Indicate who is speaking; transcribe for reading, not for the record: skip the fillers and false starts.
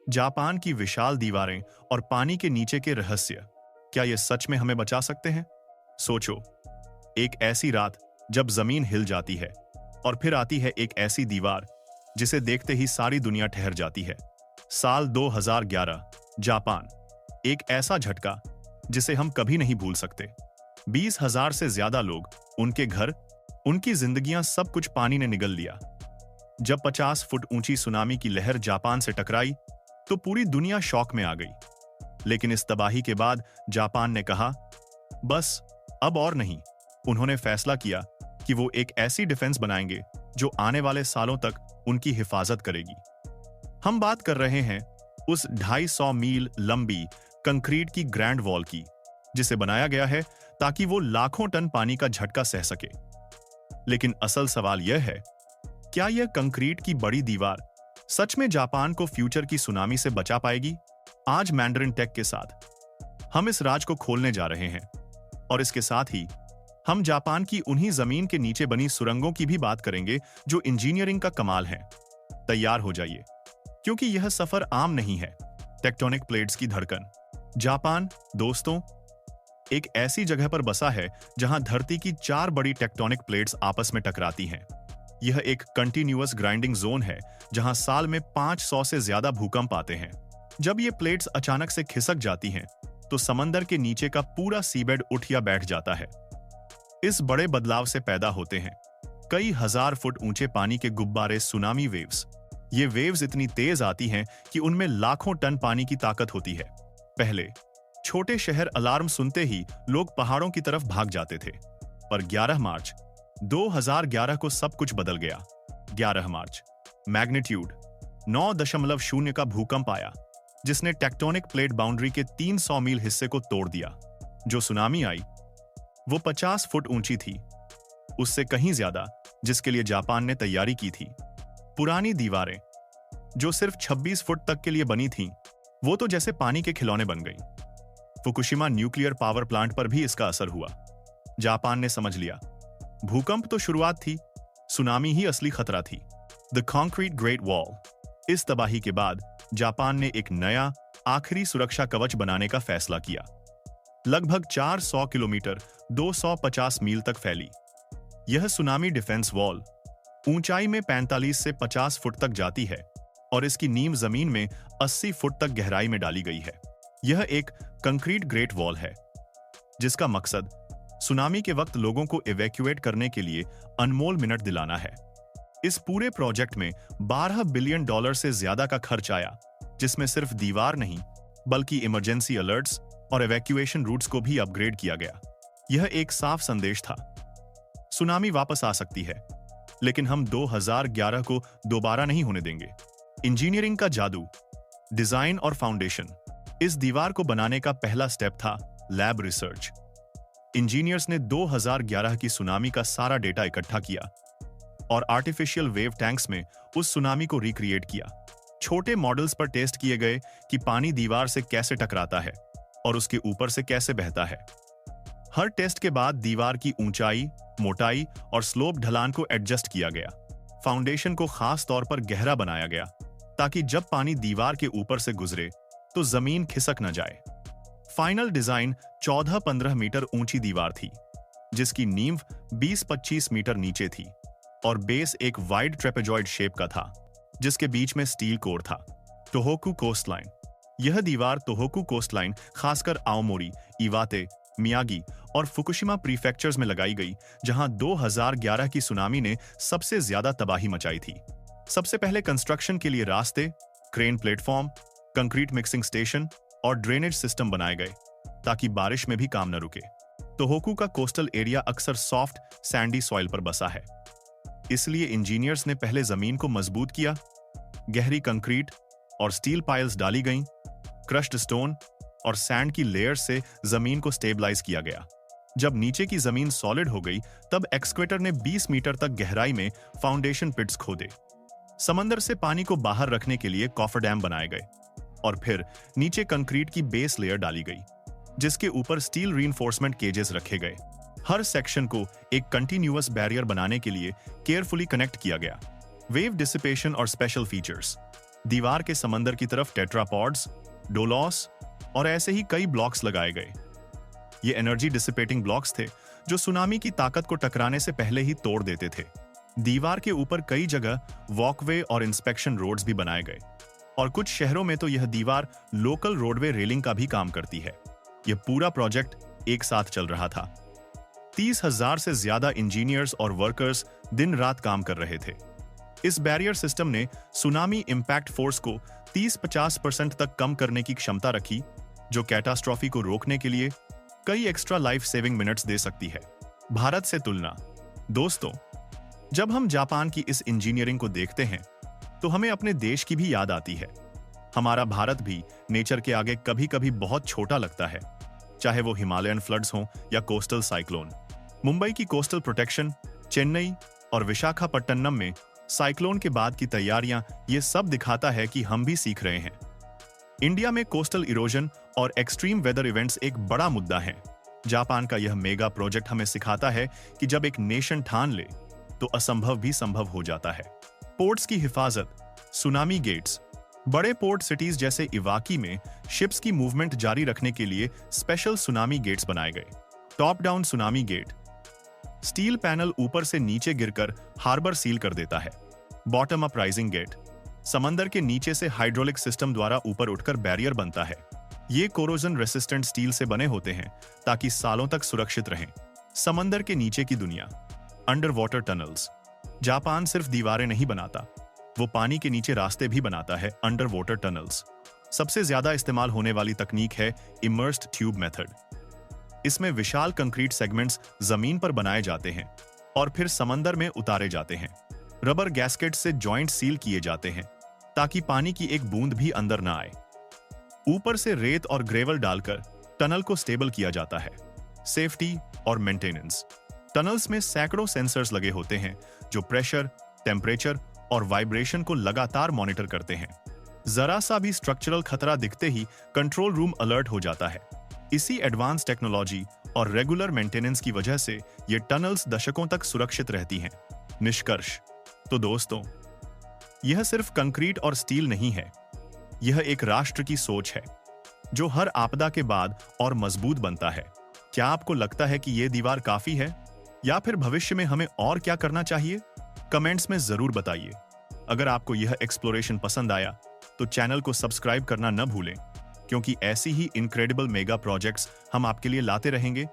Speaker 1: Japan की विशाल दीवारें और पानी के नीचे के रहस्य, क्या ये सच में हमें बचा सकते हैं? सोचो, एक ऐसी रात जब जमीन हिल जाती है और फिर आती है एक ऐसी दीवार जिसे देखते ही सारी दुनिया ठहर जाती है। साल 2011, जापान। एक ऐसा झटका जिसे हम कभी नहीं भूल सकते। 20,000 से ज्यादा लोग, उनके घर, उनकी जिंदगियां, सब कुछ पानी ने निगल लिया। जब 50 फुट ऊंची सुनामी की लहर जापान से टकराई तो पूरी दुनिया शॉक में आ गई। लेकिन इस तबाही के बाद जापान ने कहा, बस अब और नहीं। उन्होंने फैसला किया कि वो एक ऐसी डिफेंस बनाएंगे जो आने वाले सालों तक उनकी हिफाजत करेगी। हम बात कर रहे हैं उस 250 मील लंबी कंक्रीट की ग्रैंड वॉल की, जिसे बनाया गया है ताकि वो लाखों टन पानी का झटका सह सके। लेकिन असल सवाल यह है, क्या यह कंक्रीट की बड़ी दीवार सच में जापान को फ्यूचर की सुनामी से बचा पाएगी? आज मैंडरिन टेक के साथ हम इस राज को खोलने जा रहे हैं, और इसके साथ ही हम जापान की उन्हीं जमीन के नीचे बनी सुरंगों की भी बात करेंगे जो इंजीनियरिंग का कमाल है। तैयार हो जाइए, क्योंकि यह सफर आम नहीं है। टेक्टोनिक प्लेट्स की धड़कन। जापान, दोस्तों, एक ऐसी जगह पर बसा है जहां धरती की 4 बड़ी टेक्टोनिक प्लेट्स आपस में टकराती हैं। यह एक कंटिन्यूअस ग्राइंडिंग जोन है जहां साल में 500 से ज्यादा भूकंप आते हैं। जब ये प्लेट्स अचानक से खिसक जाती हैं, तो समंदर के नीचे का पूरा सीबेड उठ या बैठ जाता है। इस बड़े बदलाव से पैदा होते हैं कई हजार फुट ऊंचे पानी के गुब्बारे, सुनामी वेव्स। ये वेव्स इतनी तेज आती हैं कि उनमें लाखों टन पानी की ताकत होती है। पहले छोटे शहर अलार्म सुनते ही लोग पहाड़ों की तरफ भाग जाते थे, पर 11 मार्च 2011 को सब कुछ बदल गया। 11 मार्च, मैग्नीट्यूड 9.0 का भूकंप आया, जिसने टेक्टोनिक प्लेट बाउंड्री के 300 मील हिस्से को तोड़ दिया। जो सुनामी आई वो 50 फुट ऊंची थी, उससे कहीं ज्यादा जिसके लिए जापान ने तैयारी की थी। पुरानी दीवारें जो सिर्फ 26 फुट तक के लिए बनी थीं, वो तो जैसे पानी के खिलौने बन गई। फुकुशिमा न्यूक्लियर पावर प्लांट पर भी इसका असर हुआ। जापान ने समझ लिया, भूकंप तो शुरुआत थी, सुनामी ही असली खतरा थी। The concrete great wall. इस तबाही के बाद जापान ने एक नया, आखिरी सुरक्षा कवच बनाने का फैसला किया। लगभग 400 किलोमीटर 250 मील तक फैली यह सुनामी डिफेंस वॉल ऊंचाई में 45 से 50 फुट तक जाती है, और इसकी नींव जमीन में 80 फुट तक गहराई में डाली गई है। यह एक कंक्रीट ग्रेट वॉल है जिसका मकसद सुनामी के वक्त लोगों को इवैक्यूएट करने के लिए अनमोल मिनट दिलाना है। इस पूरे प्रोजेक्ट में $12 बिलियन से ज्यादा का खर्च आया, जिसमें सिर्फ दीवार नहीं बल्कि इमरजेंसी अलर्ट्स और इवैक्यूएशन रूट्स को भी अपग्रेड किया गया। यह एक साफ संदेश था, सुनामी वापस आ सकती है, लेकिन हम 2011 को दोबारा नहीं होने देंगे। इंजीनियरिंग का जादू, डिजाइन और फाउंडेशन। इस दीवार को बनाने का पहला स्टेप था लैब रिसर्च। इंजीनियर्स ने 2011 की सुनामी का सारा डेटा इकट्ठा किया और आर्टिफिशियल वेव टैंक्स में उस सुनामी को रिक्रिएट किया। छोटे मॉडल्स पर टेस्ट किए गए कि पानी दीवार से कैसे टकराता है और उसके ऊपर से कैसे बहता है। हर टेस्ट के बाद दीवार की ऊंचाई, मोटाई और स्लोप ढलान को एडजस्ट किया गया। फाउंडेशन को खास तौर पर गहरा बनाया गया ताकि जब पानी दीवार के ऊपर से गुजरे तो जमीन खिसक न जाए। फाइनल डिजाइन 14-15 मीटर ऊंची दीवार थी, जिसकी नींव 20-25 मीटर नीचे थी, और बेस एक वाइड ट्रेपेजॉइड शेप का था जिसके बीच में स्टील कोर था। Tohoku coastline. यह दीवार तोहोकू कोस्टलाइन, खासकर आओमोरी, इवाते, मियागी और फुकुशिमा प्रीफेक्चर्स में लगाई गई, जहां 2011 की सुनामी ने सबसे ज्यादा तबाही मचाई थी। सबसे पहले कंस्ट्रक्शन के लिए रास्ते, crane platform, concrete mixing station और ड्रेनेज सिस्टम बनाए गए ताकि बारिश में भी काम न रुके। तोहोकू का कोस्टल एरिया अक्सर सॉफ्ट, सैंडी सॉइल पर बसा है, इसलिए इंजीनियर्स ने पहले जमीन को मजबूत किया। गहरी कंक्रीट और स्टील पाइल्स डाली गईं, क्रश्ड स्टोन और सैंड की लेयर से जमीन को स्टेबलाइज किया गया। जब नीचे की जमीन सॉलिड हो गई, तब एक्सक्वेटर ने 20 मीटर तक गहराई में फाउंडेशन पिट्स खोदे। समंदर से पानी को बाहर रखने के लिए कॉफर डैम बनाए गए, और फिर नीचे कंक्रीट की बेस लेयर डाली गई, जिसके ऊपर स्टील रीइंफोर्समेंट केजेस रखे गए। हर सेक्शन को एक कंटिन्यूअस बैरियर बनाने के लिए केयरफुली कनेक्ट किया गया। वेव डिसिपेशन और स्पेशल फीचर्स। दीवार के समंदर की तरफ टेट्रापॉड्स, डोलॉस और ऐसे ही कई ब्लॉक्स लगाए गए। ये एनर्जी डिसिपेटिंग ब्लॉक्स थे जो सुनामी की ताकत को टकराने से पहले ही तोड़ देते थे। दीवार के ऊपर कई जगह वॉकवे और इंस्पेक्शन रोड्स भी बनाए गए और कुछ शहरों में तो यह दीवार लोकल रोडवे रेलिंग का भी काम करती है। यह पूरा प्रोजेक्ट एक साथ चल रहा था। 30,000 से ज्यादा इंजीनियर्स और वर्कर्स दिन रात काम कर रहे थे। इस बैरियर सिस्टम ने सुनामी इंपैक्ट फोर्स को 30-50% तक कम करने की क्षमता रखी, जो कैटास्ट्रॉफी को रोकने के लिए कई एक्स्ट्रा लाइफ सेविंग मिनट्स दे सकती है। भारत से तुलना। दोस्तों, जब हम जापान की इस इंजीनियरिंग को देखते हैं तो हमें अपने देश की भी याद आती है। हमारा भारत भी नेचर के आगे कभी-कभी बहुत छोटा लगता है, चाहे वो हिमालयन फ्लड्स हों या कोस्टल साइक्लोन। मुंबई की कोस्टल प्रोटेक्शन, चेन्नई और विशाखापट्टनम में साइक्लोन के बाद की तैयारियां, ये सब दिखाता है कि हम भी सीख रहे हैं। इंडिया में कोस्टल इरोजन और एक्सट्रीम वेदर इवेंट्स एक बड़ा मुद्दा है। जापान का यह मेगा प्रोजेक्ट हमें सिखाता है कि जब एक नेशन ठान ले तो असंभव भी संभव हो जाता है। पोर्ट्स की हिफाजत, सुनामी गेट्स। बड़े पोर्ट सिटीज जैसे इवाकी में शिप्स की मूवमेंट जारी रखने के लिए स्पेशल सुनामी गेट्स बनाए गए। Top down tsunami gate, steel panel ऊपर से नीचे गिरकर हार्बर सील कर देता है। बॉटम अप राइजिंग गेट, समंदर के नीचे से हाइड्रोलिक सिस्टम द्वारा ऊपर उठकर बैरियर बनता है। ये कोरोजन रेसिस्टेंट स्टील से बने होते हैं ताकि सालों तक सुरक्षित रहें। समंदर के नीचे की दुनिया, अंडर वाटर टनल्स। जापान सिर्फ दीवारें नहीं बनाता, वो पानी के नीचे रास्ते भी बनाता है, अंडर वाटर टनल्स। सबसे ज्यादा इस्तेमाल होने वाली तकनीक है इमर्स्ड ट्यूब मेथड। इसमें विशाल कंक्रीट सेगमेंट्स जमीन पर बनाए जाते हैं और फिर समंदर में उतारे जाते हैं। रबर गैस्केट से जॉइंट सील किए जाते हैं ताकि पानी की एक बूंद भी अंदर ना आए। ऊपर से रेत और ग्रेवल डालकर टनल को स्टेबल किया जाता है। सेफ्टी और मेंटेनेंस, टनल्स में सैकड़ों सेंसर्स लगे होते हैं जो प्रेशर, टेम्परेचर और वाइब्रेशन को लगातार मॉनिटर करते हैं। जरा सा भी स्ट्रक्चरल खतरा दिखते ही कंट्रोल रूम अलर्ट हो जाता है। इसी एडवांस टेक्नोलॉजी और रेगुलर मेंटेनेंस की वजह से ये टनल्स दशकों तक सुरक्षित रहती हैं। निष्कर्ष तो दोस्तों, यह सिर्फ कंक्रीट और स्टील नहीं है, यह एक राष्ट्र की सोच है जो हर आपदा के बाद और मजबूत बनता है। क्या आपको लगता है कि यह दीवार काफी है या फिर भविष्य में हमें और क्या करना चाहिए? कमेंट्स में जरूर बताइए। अगर आपको यह एक्सप्लोरेशन पसंद आया तो चैनल को सब्सक्राइब करना न भूलें, क्योंकि ऐसी ही इनक्रेडिबल मेगा प्रोजेक्ट्स हम आपके लिए लाते रहेंगे।